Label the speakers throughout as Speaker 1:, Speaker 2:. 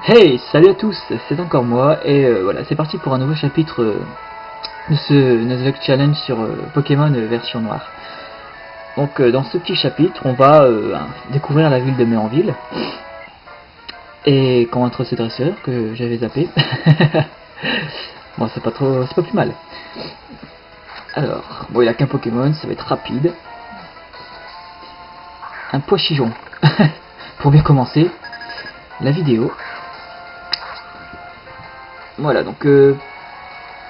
Speaker 1: Hey, salut à tous, c'est encore moi, et voilà, c'est parti pour un nouveau chapitre de ce Nuzlocke Challenge sur Pokémon version noire. Donc dans ce petit chapitre, on va découvrir la ville de Méanville, et contre ce dresseur que j'avais zappé. Bon, c'est pas plus mal. Alors, bon, il a qu'un Pokémon, ça va être rapide. Un Poichijon. Pour bien commencer la vidéo. Voilà, donc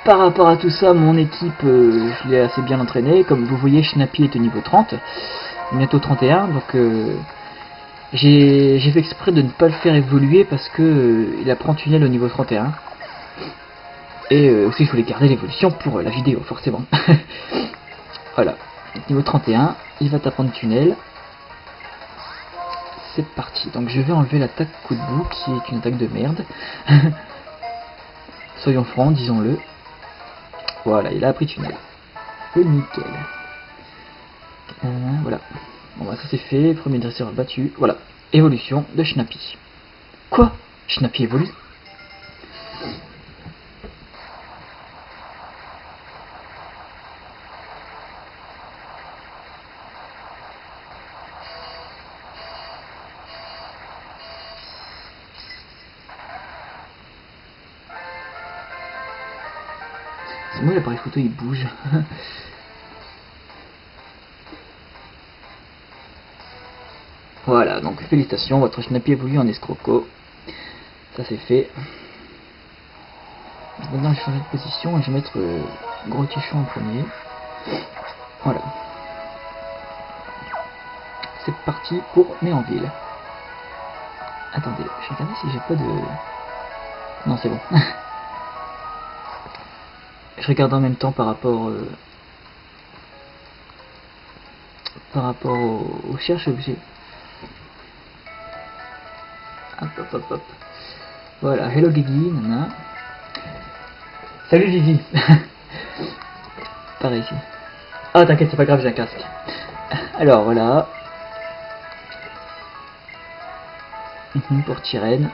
Speaker 1: par rapport à tout ça, mon équipe, je l'ai assez bien entraînée. Comme vous voyez, Schnappy est au niveau 30, bientôt 31, donc j'ai fait exprès de ne pas le faire évoluer parce que il apprend tunnel au niveau 31. Et aussi, je voulais garder l'évolution pour la vidéo, forcément. Voilà, niveau 31, il va t'apprendre tunnel. C'est parti, donc je vais enlever l'attaque coup de boue qui est une attaque de merde. Soyons francs, disons-le. Voilà, il a appris tunnel. Et nickel. Voilà. Bon bah ça c'est fait, premier dresseur battu. Voilà. Évolution de Schnappy. Quoi? Schnappy évolue? C'est moi l'appareil photo il bouge. Voilà, donc félicitations, votre Schnappy évolue en escroco. Ça c'est fait. Maintenant je vais changer de position et je vais mettre Gros Tichon en premier. Voilà. C'est parti pour Méanville. Attendez, je vais regarder si j'ai pas de... Non, c'est bon. Je regarde en même temps par rapport au cherche-objet. Hop, hop, hop, hop. Voilà, hello Guigui, nana. Salut Vivi. Pareil ici. Ah, t'inquiète, c'est pas grave, j'ai un casque. Alors, voilà. Pour Tyrène.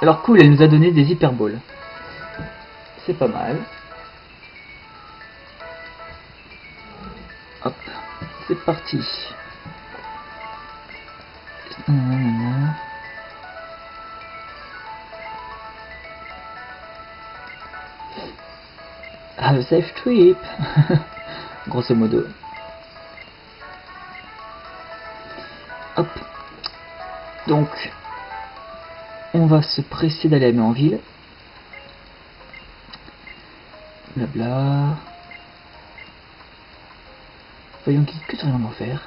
Speaker 1: Alors, cool, elle nous a donné des hyperboles. C'est pas mal. Hop, c'est parti. Have a safe trip. Grosso modo. Hop. Donc, on va se presser d'aller à Méanville. Blabla. Voyons que tu vas m'en faire.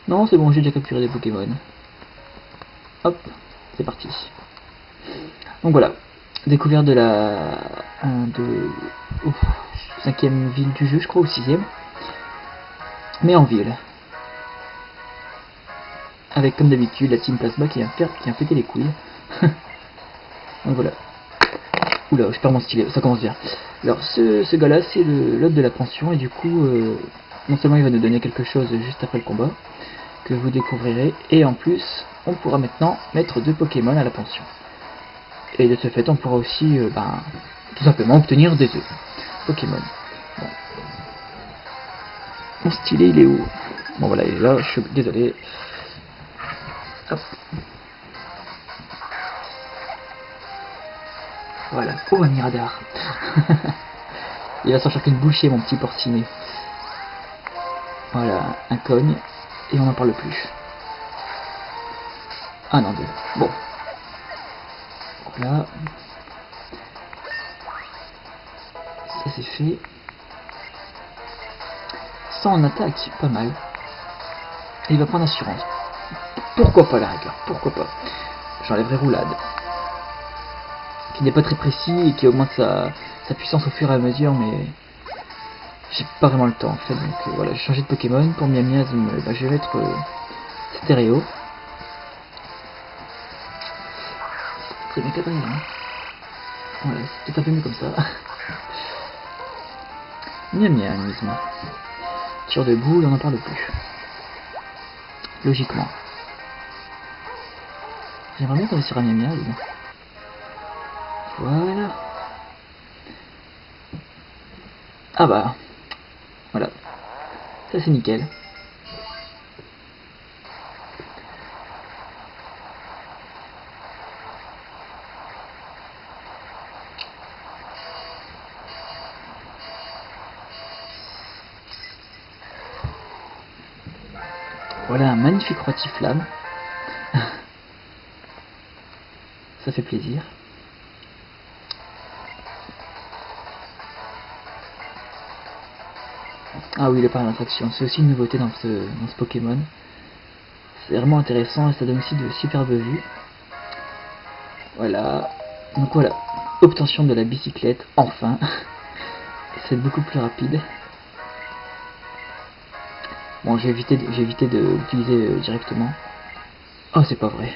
Speaker 1: Non, c'est bon, j'ai déjà capturé des Pokémon. Hop, c'est parti. Donc voilà, découverte de la cinquième ville du jeu, je crois, ou sixième. Méanville. Avec comme d'habitude la team Plasma qui a pété les couilles. Donc voilà. Oula, je perds mon stylet, ça commence bien. Alors ce gars-là, c'est l'hôte de la pension, et du coup, non seulement il va nous donner quelque chose juste après le combat, que vous découvrirez, et en plus, on pourra maintenant mettre 2 Pokémon à la pension. Et de ce fait, on pourra aussi, tout simplement obtenir des œufs Pokémon. Bon. Mon stylet, il est où? Bon voilà, il est là, je suis désolé. Hop. Voilà, oh un Miradar. Il va s'en chercher une bouchée mon petit porcinet. Voilà, un cogne, et on n'en parle plus. Ah non, 2. Bon. Voilà. Ça c'est fait. 100 en attaque, pas mal. Et il va prendre assurance. Pourquoi pas la rigueur, pourquoi pas. J'enlèverai roulade. Qui n'est pas très précis et qui augmente sa puissance au fur et à mesure, mais j'ai pas vraiment le temps en fait. Donc voilà, j'ai changé de Pokémon. Pour Miasme, je vais mettre stéréo. C'est bien cadré, hein. Voilà, c'est tout à fait mieux comme ça. Miasme. Tire de boule, on n'en parle plus. logiquement. J'aimerais bien réussir à Miamiade. Voilà. Ah bah, voilà. Ça c'est nickel. Voilà un magnifique rotiflamme. Ça fait plaisir. Ah oui, le parc d'attraction, c'est aussi une nouveauté dans ce Pokémon. C'est vraiment intéressant et ça donne aussi de superbes vues. Voilà. Donc voilà, obtention de la bicyclette, enfin. C'est beaucoup plus rapide. Bon, j'ai évité de l'utiliser directement. Oh, c'est pas vrai.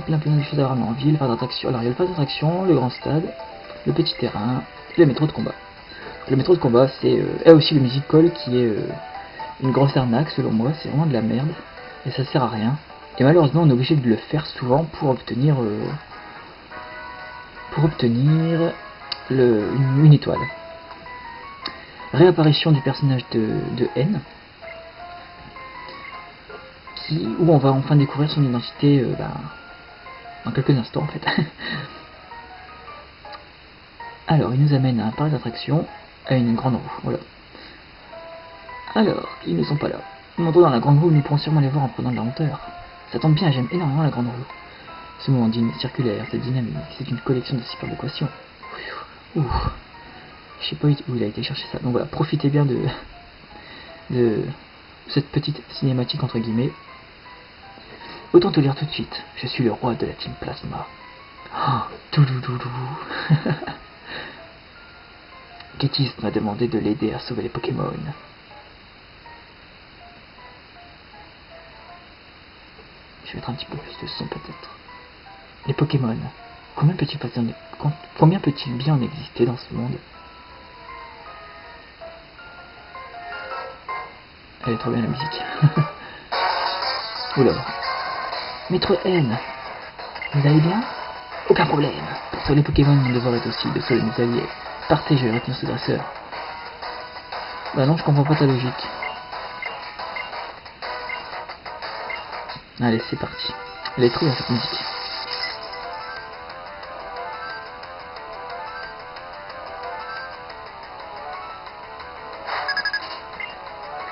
Speaker 1: Plein de choses à voir en ville, le parc d'attraction. Alors, il y a le parc d'attraction, le grand stade, le petit terrain, et le métro de combat. Le métro de combat, c'est aussi le Music Hall qui est une grosse arnaque selon moi, c'est vraiment de la merde, et ça sert à rien. Et malheureusement, on est obligé de le faire souvent pour obtenir une étoile. Réapparition du personnage de N, où on va enfin découvrir son identité dans quelques instants en fait. Alors, il nous amène à un parc d'attraction, à une grande roue, voilà. Alors, ils ne sont pas là. Montons dans la grande roue, nous pourrons sûrement les voir en prenant de la hauteur. Ça tombe bien, j'aime énormément la grande roue. Ce moment circulaire, cette dynamique, c'est une collection de super équations. Ouh. Je sais pas où il a été chercher ça. Donc voilà, profitez bien de cette petite cinématique entre guillemets. Autant te lire tout de suite, je suis le roi de la Team Plasma. Oh, toulouloulou. Gettys m'a demandé de l'aider à sauver les Pokémon. Je vais mettre un petit peu plus de son peut-être. Les Pokémon. Combien peut-il bien en exister dans ce monde? Elle est trop bien la musique. Oula. Maître N, vous allez bien? Aucun problème. Pour sauver les Pokémon, mon devoir est aussi de sauver mes alliés. Partez, je vais retenir ce dresseur. Bah non, je comprends pas ta logique. Allez, c'est parti. Elle est trop bien cette musique.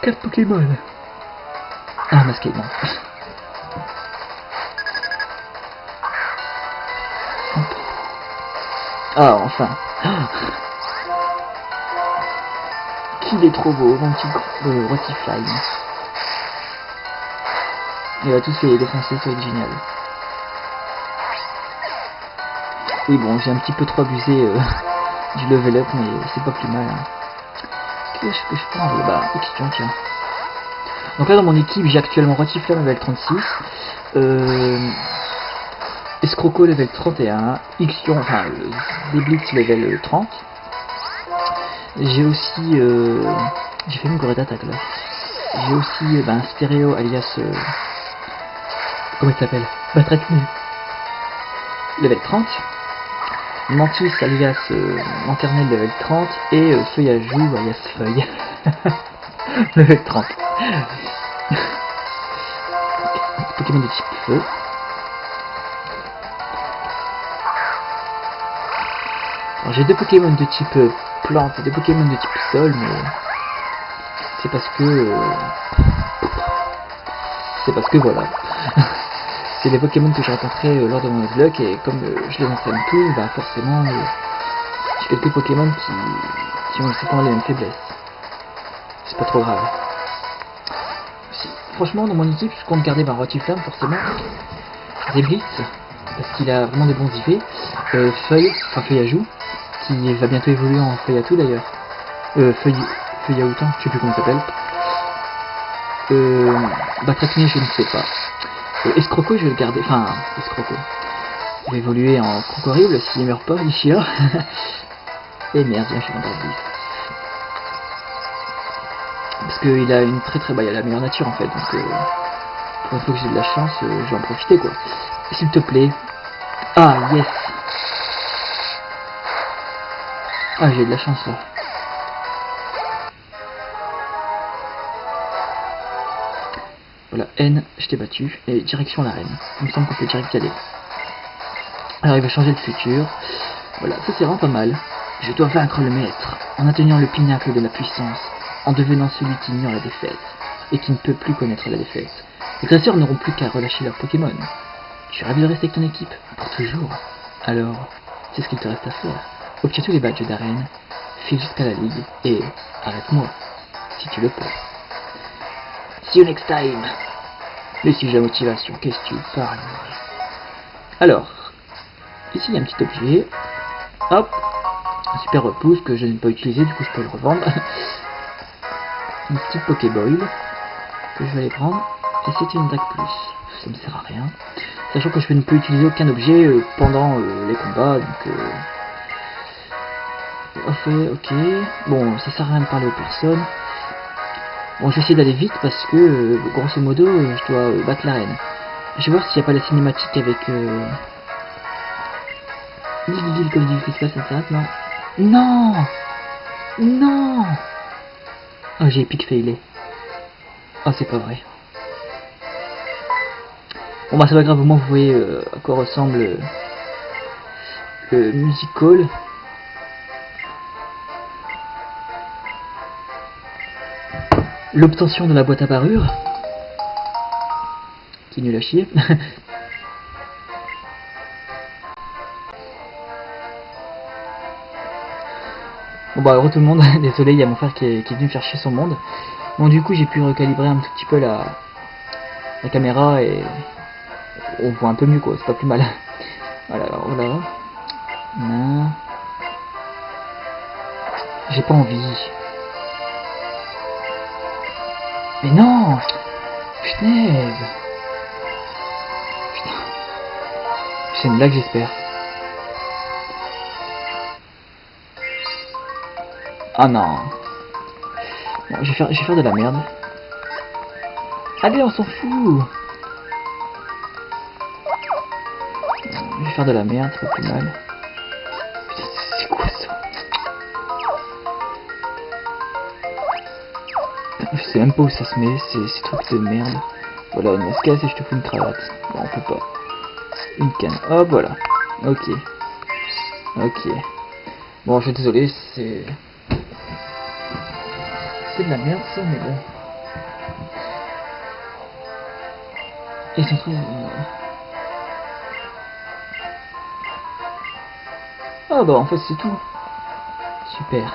Speaker 1: Carte Pokémon. Ah, masquement. Ah, enfin. Qu'il est trop beau, mon petit Rotifly. Il va tous les défoncer, ça va être génial. Oui, bon, j'ai un petit peu trop abusé du level up, mais c'est pas plus mal. Hein. Qu'est-ce que je prends? Bah, question, tiens. Donc là, dans mon équipe, j'ai actuellement Rotifly level 36. Escroco level 31, Ixion, enfin Déblitz level 30. J'ai aussi j'ai fait une grosse attaque là. J'ai aussi un stéréo alias comment il s'appelle, Batratine level 30. Mantis alias Lanternelle level 30 et Feuillajou alias Feuille level 30. Pokémon de type feu. Alors j'ai deux Pokémon de type plante et deux Pokémon de type sol, mais c'est parce que voilà. C'est les Pokémon que j'ai rencontrés lors de mon Nuzlocke et comme je les entraîne tous, bah forcément j'ai quelques Pokémon qui ont certainement les mêmes faiblesses. C'est pas trop grave. Franchement dans mon équipe je compte garder ma Rotiflamme forcément. Déblitz, parce qu'il a vraiment des bons IV. Feuillajou, qui va bientôt évoluer en Feuillatou d'ailleurs. Feuillaoutan, je sais plus comment il s'appelle. Batratini, je ne sais pas. Escroco, je vais le garder. Enfin, Escroco. Il va évoluer en Crocorible s'il meurt pas d'ici là. Et merde, je suis dans le parce qu'il a une très il a la meilleure nature en fait, donc pour une fois que j'ai de la chance, je vais en profiter quoi. S'il te plaît. Ah yes. Ah j'ai de la chance là. Voilà, N, je t'ai battu, et direction l'arène. Il me semble qu'on peut direct y aller. Alors il va changer le futur. Voilà, ça c'est vraiment pas mal. Je dois vaincre le maître, en atteignant le pinacle de la puissance, en devenant celui qui ignore la défaite, et qui ne peut plus connaître la défaite. Les dresseurs n'auront plus qu'à relâcher leurs Pokémon. Tu es ravi de rester avec ton équipe, pour toujours. Alors, c'est ce qu'il te reste à faire. Obtiens tous les badges d'arène, file jusqu'à la ligue, et arrête-moi, si tu le peux. See you next time. Mais si j'ai la motivation, qu'est-ce que tu parles? Alors, ici il y a un petit objet. Hop, un super repousse que je n'ai pas utilisé, du coup je peux le revendre. Une petite Pokéball que je vais aller prendre. Et c'est une DAC+. Ça ne me sert à rien. Sachant que je ne peux utiliser aucun objet pendant les combats. Donc, ok. Bon, ça sert à rien de parler aux personnes. Bon, je vais essayer d'aller vite parce que, grosso modo, je dois battre l'arène. Je vais voir s'il n'y a pas la cinématique avec... le comédie qui se passe, ça s'arrête, non. Non. Non. Oh, j'ai épique failé. Oh, c'est pas vrai. Bon, bah, c'est pas grave, au moins vous voyez à quoi ressemble le musical. L'obtention de la boîte à parure. Qui est nul à chier. Bon bah heureux tout le monde, désolé, il y a mon frère qui est venu faire chier son monde. Bon du coup j'ai pu recalibrer un tout petit peu la caméra et on voit un peu mieux quoi, c'est pas plus mal. Voilà, alors voilà. Non. J'ai pas envie. Mais non. Punaise. Putain. C'est une blague j'espère. Ah non. Bon, je vais faire de la merde. Allez, on s'en fout. Je vais faire de la merde, c'est pas plus mal. Putain, c'est quoi ça? Je sais même pas où ça se met, ces trucs de merde. Voilà, on se casse et je te fous une cravate. Bon, on peut pas. Une canne. Hop, voilà. Ok. Ok. Bon, je suis désolé, c'est de la merde ça, mais bon. Ils sont très... Ah bah en fait c'est tout. Super.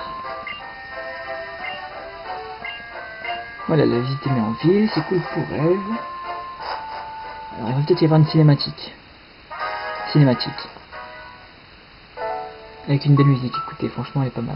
Speaker 1: Voilà, la visite est mise en ville, c'est cool pour elle. Alors il va peut-être y avoir une cinématique. Avec une belle musique, écoutez, franchement elle est pas mal.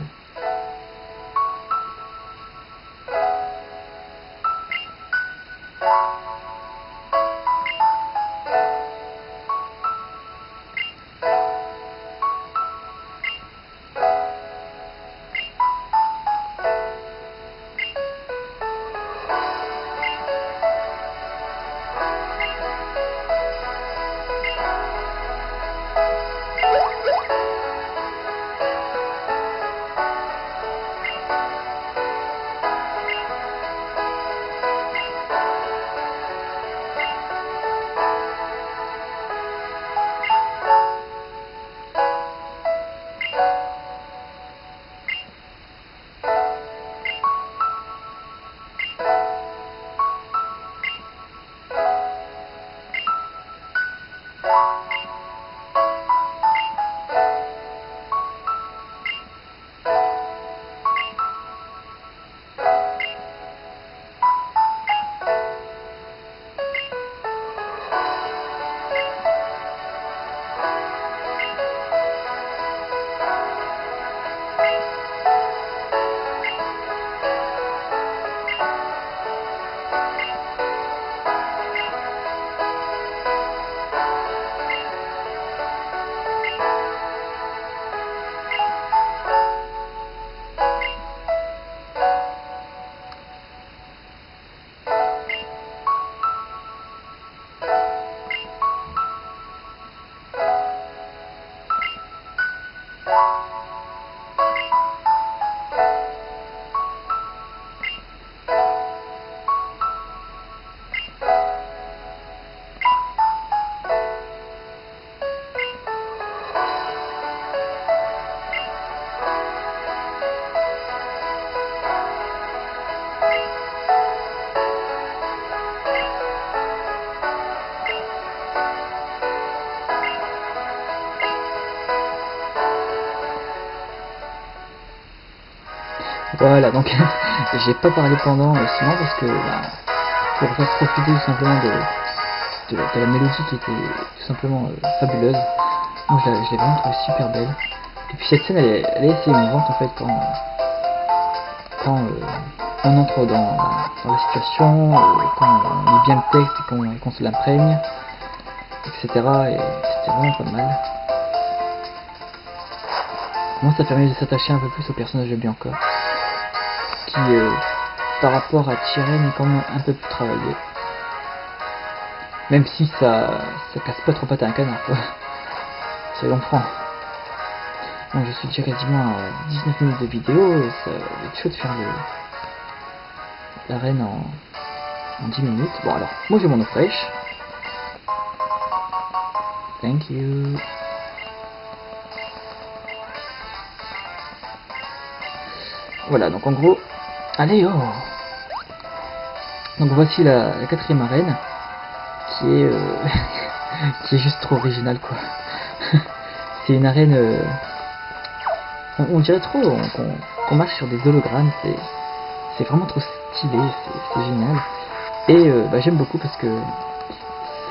Speaker 1: Voilà, donc j'ai pas parlé pendant sinon parce que pour faire profiter tout simplement de la mélodie qui était tout simplement fabuleuse. Moi je l'ai vraiment trouvée super belle. Et puis cette scène elle est assez émouvante en fait quand on entre dans la situation, quand on lit bien le texte et qu'on se l'imprègne, etc. Et c'était vraiment pas mal. Moi ça permet de s'attacher un peu plus au personnage de Bianca, qui par rapport à Tyrion est quand même un peu plus travaillé. Même si ça casse pas trop patte à un canard quoi. Soyons francs. Bon, je suis déjà quasiment à 19 minutes de vidéo, ça va être chaud de faire l'arène en 10 minutes. Bon alors, moi j'ai mon eau fraîche. Thank you. Voilà, donc en gros, allez oh. Donc voici la 4ème arène, qui est qui est juste trop originale quoi. C'est une arène, on dirait trop qu'on marche sur des hologrammes, c'est vraiment trop stylé, c'est génial. Et j'aime beaucoup parce que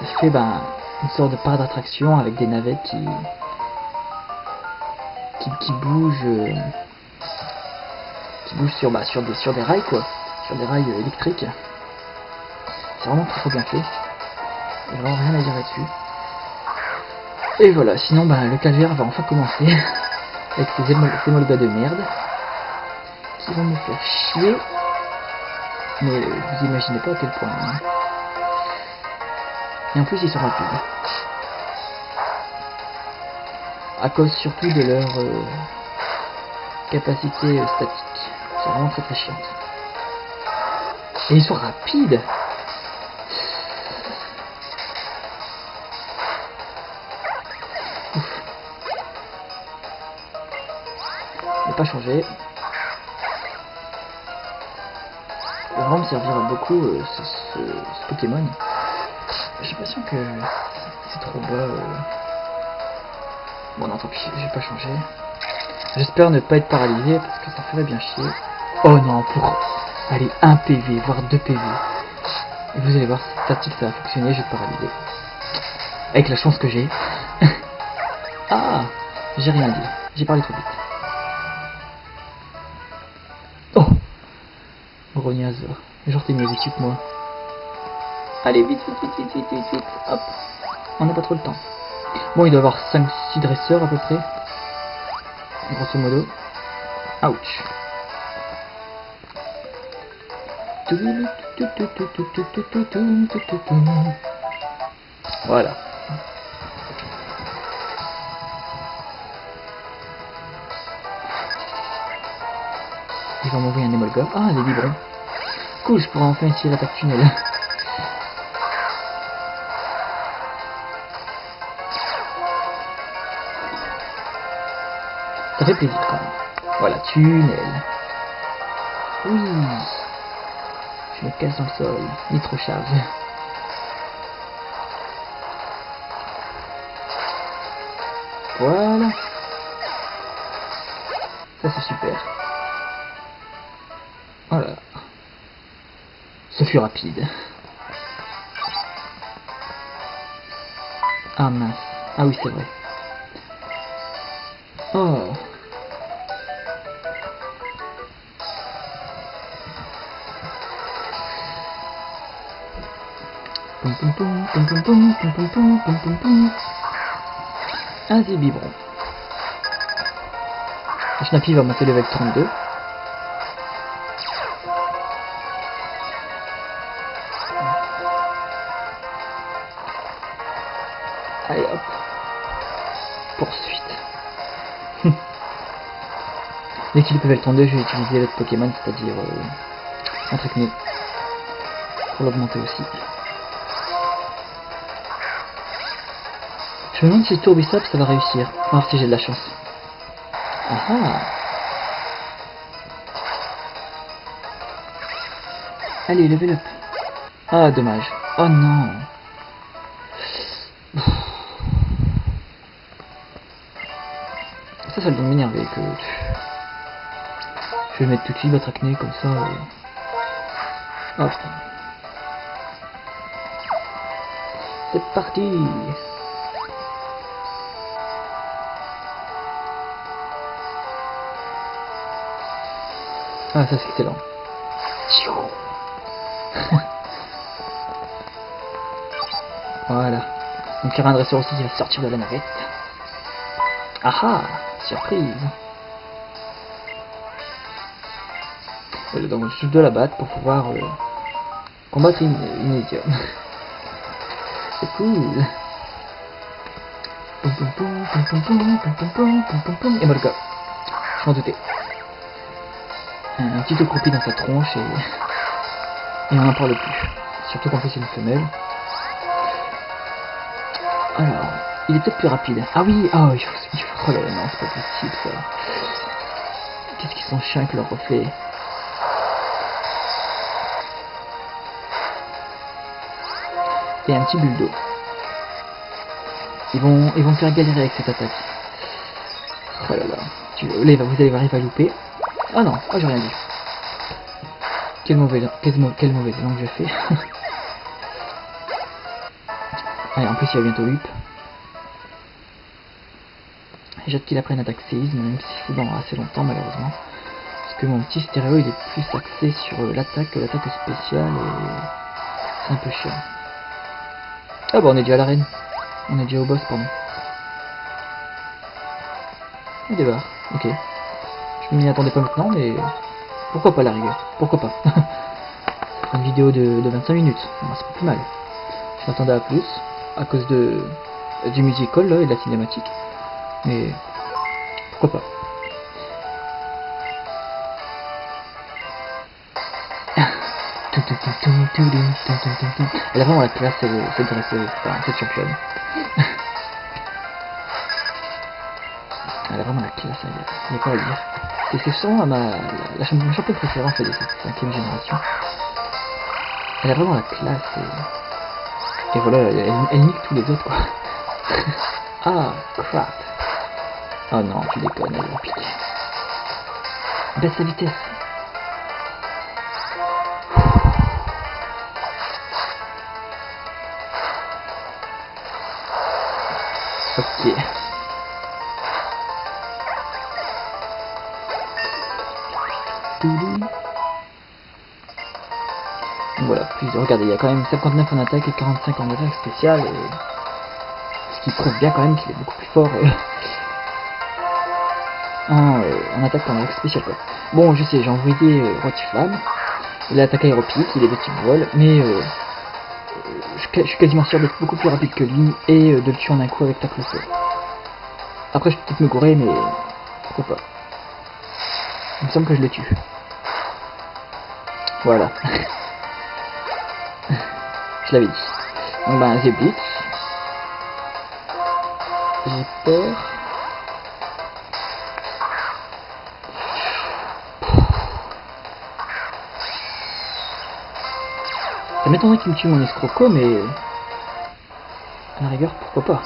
Speaker 1: ça fait une sorte de parc d'attraction avec des navettes qui bougent sur des rails quoi, sur des rails électriques. C'est vraiment très bien fait. J'ai vraiment rien à dire là-dessus. Et voilà, sinon le calvaire va enfin commencer avec ces molgas de merde qui vont me faire chier. Mais vous imaginez pas à quel point. Hein. Et en plus ils sont rapides. À cause surtout de leur capacité statique. C'est vraiment très chiant. Et ils sont rapides. Ouf. Il n'a pas changé. Il va vraiment me servir à beaucoup ce Pokémon. J'ai l'impression que c'est trop bas. Bon non tant pis, j'ai pas changé. J'espère ne pas être paralysé parce que ça ferait bien chier. Oh non, pour aller 1 PV, voire 2 PV. Et vous allez voir, cette tactique ça va fonctionner, je vais paralyser. Avec la chance que j'ai. Ah, j'ai rien dit, j'ai parlé trop vite. Oh, Grognazo, genre t'es mieux vite que moi. Allez, vite, hop. On n'a pas trop le temps. Bon, il doit y avoir 5-6 dresseurs à peu près. Grosso modo. Ouch. Voilà. Il va m'envoyer un émolga. Ah, des biberons. Cool, je pourrais enfin essayer l'attaque tunnel. Ça fait plaisir quand même. Voilà, tunnel. Oui. Je me casse dans le sol. Nitro-charge. Voilà. Ça c'est super. Voilà. Ce fut rapide. Ah mince. Ah oui c'est vrai. Oh. Un Zébibron. Schnappy va monter level 32. Allez hop. Poursuite. Dès qu'il est level 32, je vais utiliser l'autre Pokémon, c'est-à-dire un Trécné. Pour l'augmenter aussi. Je me demande si Tourbillsap ça va réussir. On va voir si j'ai de la chance. Ah ah. Allez, level up. Ah, dommage. Oh non. Ça doit m'énerver que... Je vais mettre tout de suite votre acné comme ça. Hop. C'est parti. Ah, ça c'est excellent. Voilà. Donc il y aura un dresseur aussi qui va sortir de la navette. Ah ah, surprise. Voilà, donc je dois la battre pour pouvoir combattre une Izium. C'est cool. Et Molga. Je m'en doutais. Un petit peu croupi dans sa tronche et on n'en parle plus. Surtout qu'en plus c'est une femelle. Alors, il est peut-être plus rapide. Ah oui, oh, oh là là, non, c'est pas possible ça. Qu'est-ce qu'ils sont chiants avec leur reflet. Et un petit bulle d'eau. Ils vont me faire galérer avec cette attaque. Oh là là. Là, vous allez voir, il va louper. Ah non, oh, j'ai rien dit. Quelle mauvaise langue je fais. Allez, en plus il va bientôt loop. J'ai hâte qu'il apprenne attaque séisme, même s'il faut dans assez longtemps malheureusement. Parce que mon petit stéréo il est plus axé sur l'attaque que l'attaque spéciale et c'est un peu chiant. Ah bah on est déjà à l'arène. On est déjà au boss, pardon. Il débarque, ok. Je m'y attendais pas maintenant, mais pourquoi pas la rigueur. Pourquoi pas. Ça fera une vidéo de 25 minutes, bon, c'est pas plus mal. Je m'attendais à plus, à cause du musical là, et de la cinématique. Mais pourquoi pas. Elle a vraiment la classe, cette dresseuse, enfin cette championne. Elle a vraiment la classe, il n'y a pas à dire. C'est sûrement la championne préférée en fait de cette 5ème génération. Elle a vraiment la classe et voilà, elle nique tous les autres quoi. Ah, crap. Oh non, tu déconnes, elle va piquer. Baisse sa vitesse. Ok. Voilà, plus regardez, il y a quand même 59 en attaque et 45 en attaque spéciale, ce qui prouve bien quand même qu'il est beaucoup plus fort en attaque qu'en attaque spéciale quoi. Bon, je sais, j'ai envoyé Rotiflam, il a attaque aéropique, il est de type vol, mais je suis quasiment sûr d'être beaucoup plus rapide que lui et de le tuer en un coup avec tacle au sol. Après je peux peut-être me gourer, mais pourquoi pas. Il me semble que je le tue. Voilà. Je l'avais dit. Donc bah, The Blitz. J'ai peur. Ça m'étonnerait qu'il me tue mon escroco, mais à la rigueur, pourquoi pas.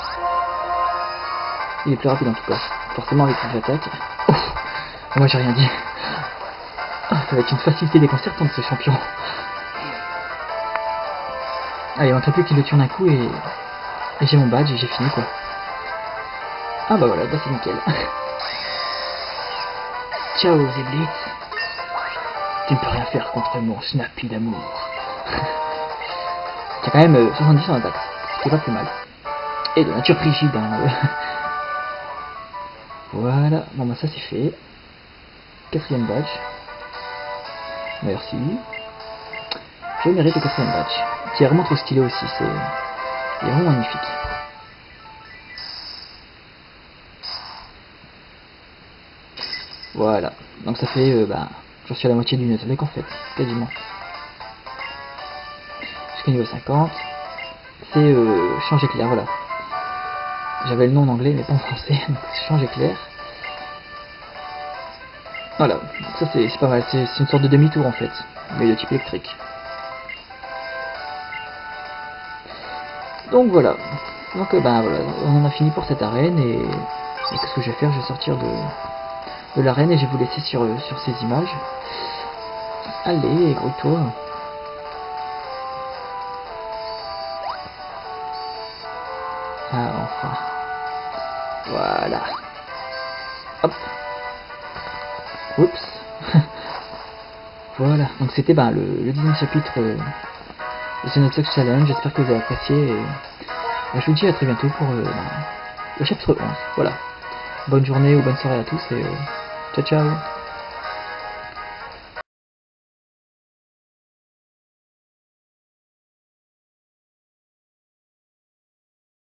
Speaker 1: Il est plus rapide en tout cas. Forcément avec une attaque. Oh, moi j'ai rien dit. Oh, ça va être une facilité déconcertante ce champion. Allez, il manquerait plus qu'il le tue en un coup et j'ai mon badge et j'ai fini quoi. Ah bah voilà, bah c'est nickel. Ciao The Blitz. Tu ne peux rien faire contre mon snappy d'amour. C'est quand même 70 en attaque, ce qui est pas plus mal. Et de nature rigide hein. Voilà, bon bah ça c'est fait. 4ème badge. Merci. Je mérite le 4ème badge. Qui est vraiment trop stylé aussi, il est vraiment magnifique. Voilà, donc ça fait, j'en suis à la moitié du Nuzlocke en fait, quasiment. Jusqu'au niveau 50, c'est change éclair, voilà. J'avais le nom en anglais mais pas en français, donc c'est change éclair. Voilà, ça c'est pas mal, c'est une sorte de demi-tour en fait, mais de type électrique. Donc voilà, donc voilà, on en a fini pour cette arène et qu'est-ce que je vais faire? Je vais sortir de l'arène et je vais vous laisser sur ces images. Allez, grouille-toi. Ah, enfin. Voilà. Hop. Oups. Voilà. Donc c'était le 10e chapitre de ce Nuzlocke Challenge. J'espère que vous avez apprécié. Et je vous dis à très bientôt pour le chapitre 11. Voilà. Bonne journée ou bonne soirée à tous et ciao ciao.